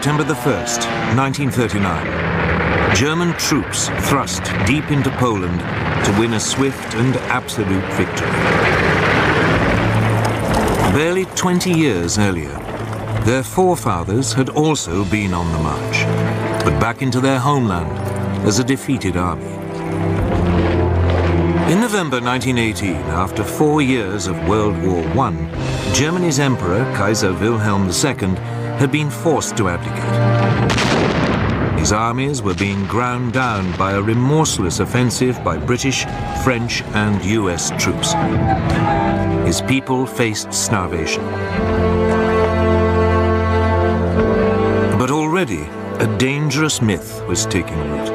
September the 1st, 1939, German troops thrust deep into Poland to win a swift and absolute victory. Barely 20 years earlier, their forefathers had also been on the march, but back into their homeland as a defeated army. In November 1918, after 4 years of World War I, Germany's Emperor, Kaiser Wilhelm II, had been forced to abdicate. His armies were being ground down by a remorseless offensive by British, French, and US troops. His people faced starvation. But already, a dangerous myth was taking root.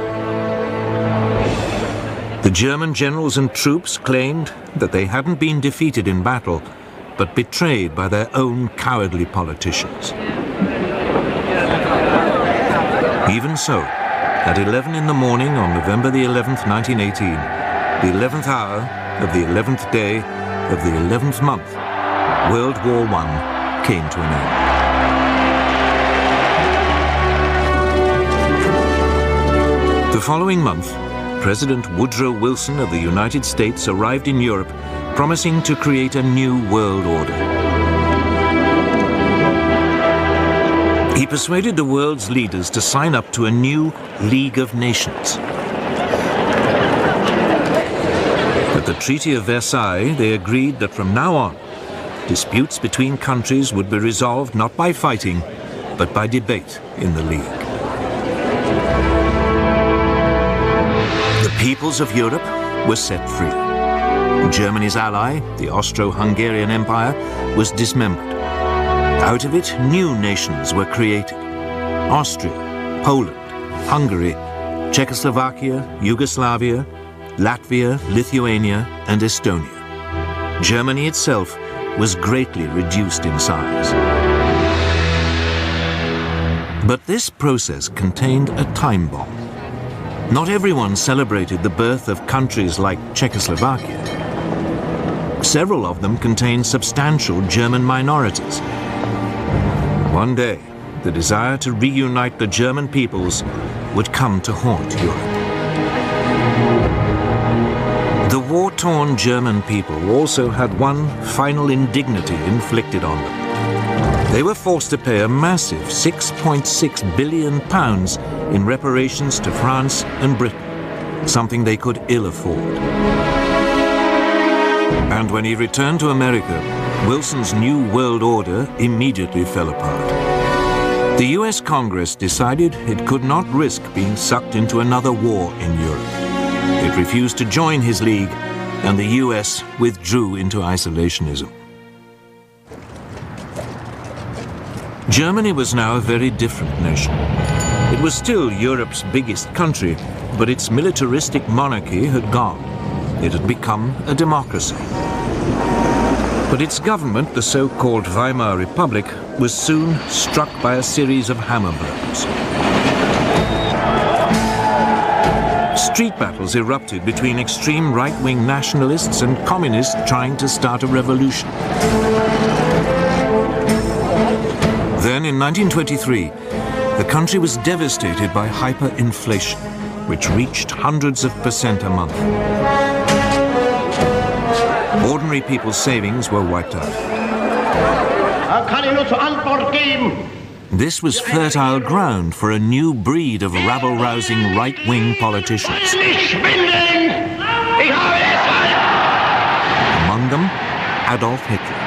The German generals and troops claimed that they hadn't been defeated in battle, but betrayed by their own cowardly politicians. Even so, at 11 in the morning on November the 11th, 1918, the 11th hour of the 11th day of the 11th month, World War I came to an end. The following month, President Woodrow Wilson of the United States arrived in Europe, promising to create a new world order. He persuaded the world's leaders to sign up to a new League of Nations. At the Treaty of Versailles, they agreed that from now on, disputes between countries would be resolved not by fighting, but by debate in the League. The peoples of Europe were set free. Germany's ally, the Austro-Hungarian Empire, was dismembered. Out of it, new nations were created: Austria, Poland, Hungary, Czechoslovakia, Yugoslavia, Latvia, Lithuania, and Estonia. Germany itself was greatly reduced in size. But this process contained a time bomb. Not everyone celebrated the birth of countries like Czechoslovakia. Several of them contained substantial German minorities. One day, the desire to reunite the German peoples would come to haunt Europe. The war-torn German people also had one final indignity inflicted on them. They were forced to pay a massive £6.6 billion in reparations to France and Britain, something they could ill afford. And when he returned to America, Wilson's new world order immediately fell apart. The US Congress decided it could not risk being sucked into another war in Europe. It refused to join his league, and the US withdrew into isolationism. Germany was now a very different nation. It was still Europe's biggest country, but its militaristic monarchy had gone. It had become a democracy. But its government, the so-called Weimar Republic, was soon struck by a series of hammer blows. Street battles erupted between extreme right-wing nationalists and communists trying to start a revolution. Then, in 1923, the country was devastated by hyperinflation, which reached hundreds of % a month. Ordinary people's savings were wiped out. This was fertile ground for a new breed of rabble-rousing right-wing politicians. Among them, Adolf Hitler.